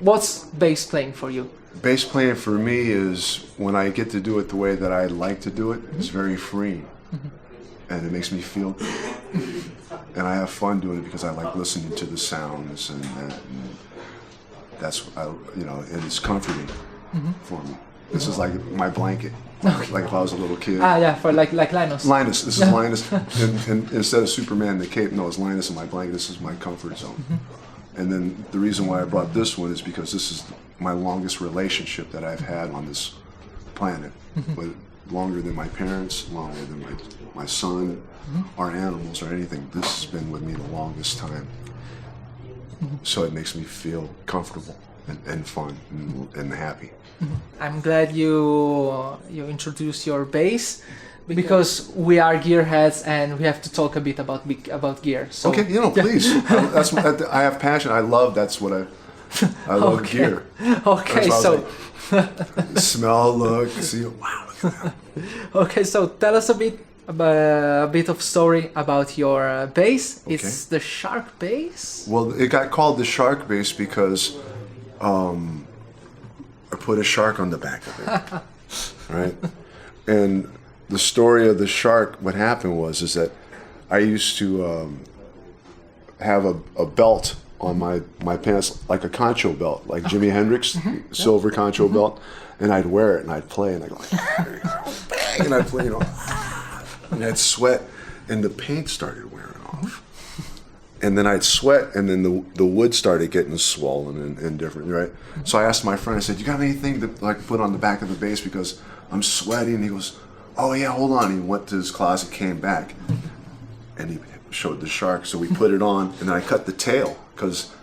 What's bass playing for you? Bass playing for me is when I get to do it the way that I like to do it. It's very freeing, and it makes me feel good. And I have fun doing it because I like listening to the sounds, and that's and it's comforting for me. This is like my blanket, like if I was a little kid. Ah, yeah, for like Linus. Linus, this is Linus, and instead of Superman the cape, no, it's Linus in my blanket. This is my comfort zone. And then the reason why I brought this one is because this is my longest relationship that I've had on this planet, but longer than my parents, longer than my son, or animals, or anything. This has been with me the longest time. So it makes me feel comfortable and fun and happy. I'm glad you introduced your bass, because we are gearheads and we have to talk a bit about gear. So Okay, please. That's what I have passion. I love. That's what I love gear. Okay, so smell, look, see. Wow, look at that. okay, so tell us a bit of story about your bass. Okay. It's the Shark bass. Well, it got called the Shark bass because I put a shark on the back of it, right? And the story of the shark, what happened is that I used to have a belt on my pants, like a concho belt, like Jimi Hendrix, silver concho belt, and I'd wear it and I'd play and I'd go like, bang, and I'd play, and I'd sweat, and the paint started wearing off. And then I'd sweat, and then the wood started getting swollen and different, right? So I asked my friend, I said, you got anything to like put on the back of the bass because I'm sweaty? And he goes, oh yeah, hold on. He went to his closet, came back, and he showed the shark. So we put it on, and then I cut the tail, because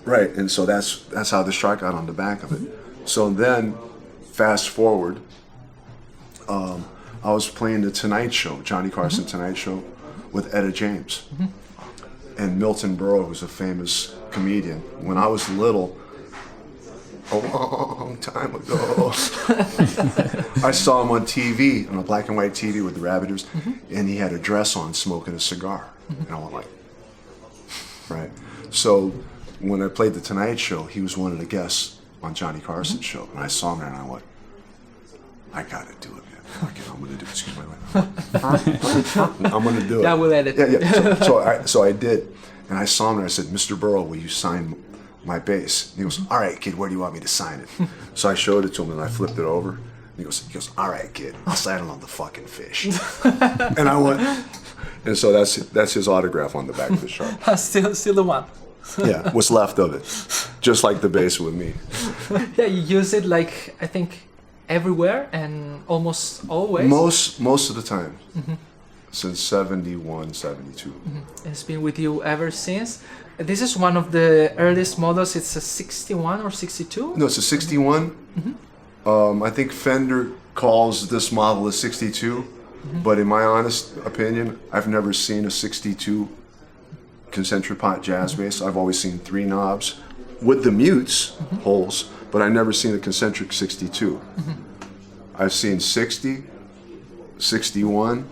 right, and so that's how the shark got on the back of it. So then, fast forward, I was playing the Tonight Show, Johnny Carson Tonight Show, with Etta James and Milton Berle, who's a famous comedian. When I was little, a long time ago, I saw him on TV, on a black and white TV with the rabbit ears, and he had a dress on, smoking a cigar. And I went like, right? So when I played the Tonight Show, he was one of the guests on Johnny Carson's show, and I saw him there, and I went, I gotta do it, man. Fuck it, I'm gonna do it. Excuse my language. I'm gonna do it. Yeah, we'll edit. Yeah. So I did, and I saw him there. I said, Mr. Burrow, will you sign my bass? And he goes, all right, kid, where do you want me to sign it? So I showed it to him, and I flipped it over. And he goes, all right, kid, I'll sign it on the fucking fish. And I went, and so that's his autograph on the back of the shark. Still the one. Yeah, what's left of it, just like the bass with me. Yeah, you use it like, I think, everywhere and almost always. Most of the time, since 71, 72. It's been with you ever since. This is one of the earliest models. It's a 61 or 62? No, it's a 61. I think Fender calls this model a 62, but in my honest opinion, I've never seen a 62 concentric pot jazz bass. I've always seen 3 knobs with the mutes, holes, but I've never seen a concentric 62. I've seen 60, 61,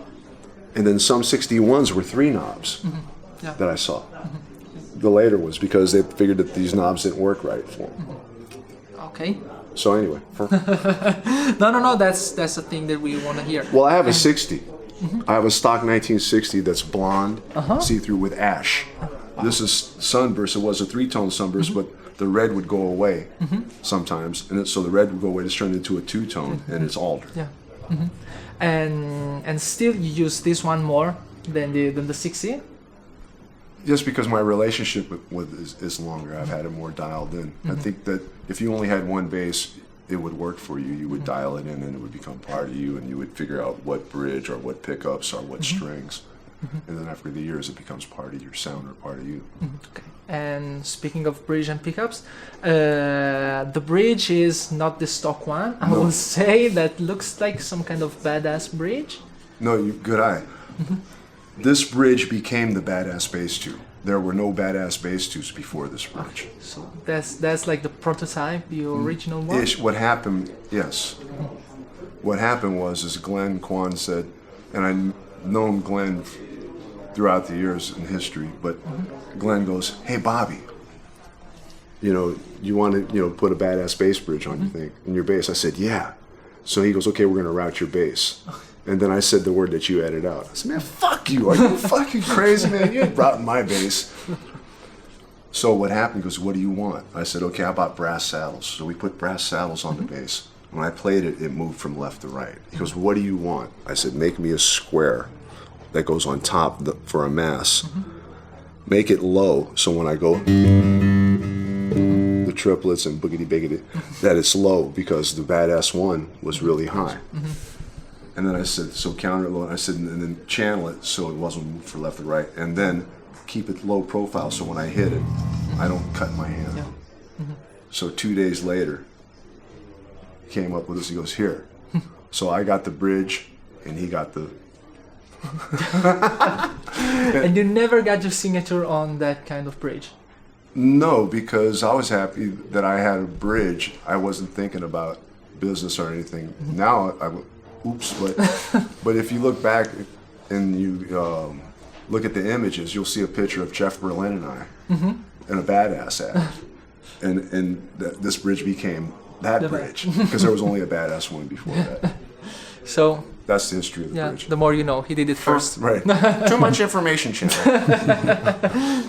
and then some 61s were 3 knobs that I saw. The later was because they figured that these knobs didn't work right for them. Okay. So anyway. No, that's the thing that we want to hear. Well, I have a 60. I have a stock 1960 that's blonde, see-through with ash. This is sunburst. It was a 3-tone sunburst, but the red would go away sometimes, and so the red would go away. It's turned into a 2-tone, and it's altered. Yeah. And still you use this one more than the 60? Just because my relationship with is longer, I've had it more dialed in. I think that if you only had one bass, it would work for you. You would dial it in, and it would become part of you, and you would figure out what bridge or what pickups or what strings. And then after the years, it becomes part of your sound or part of you. Okay. And speaking of bridge and pickups, the bridge is not the stock one. I will say that looks like some kind of badass bridge. No, good eye. This bridge became the badass bass tube. There were no badass bass tubes before this bridge. So that's like the prototype, the original one? What happened, yes. What happened is Glenn Kwan said, and I've known Glenn throughout the years in history, but Glenn goes, hey, Bobby, you want to, put a badass bass bridge on in your bass. I said, yeah. So he goes, okay, we're going to route your bass. And then I said the word that you edited out. I said, man, fuck you. Are you fucking crazy, man? You ain't routing my bass. So what happened? He goes, what do you want? I said, okay, how about brass saddles? So we put brass saddles on the bass. When I played it, it moved from left to right. He goes, what do you want? I said, make me a square that goes on top for a mass. Make it low, so when I go the triplets and boogity biggity, that it's low, because the badass one was really high. And then I said, so counter it low. I said, and then channel it so it wasn't moved from left to right. And then keep it low profile so when I hit it, I don't cut my hand. Yeah. So 2 days later, he came up with this. He goes, here. So I got the bridge, and he got the... And you never got your signature on that kind of bridge? No, because I was happy that I had a bridge. I wasn't thinking about business or anything. Now, oops, but if you look back and you look at the images, you'll see a picture of Jeff Berlin and I in a badass ad. And this bridge became that bridge, because there was only a badass one before that. So that's the history of the bridge. The more you know. He did it first. Right. Too much information, channel.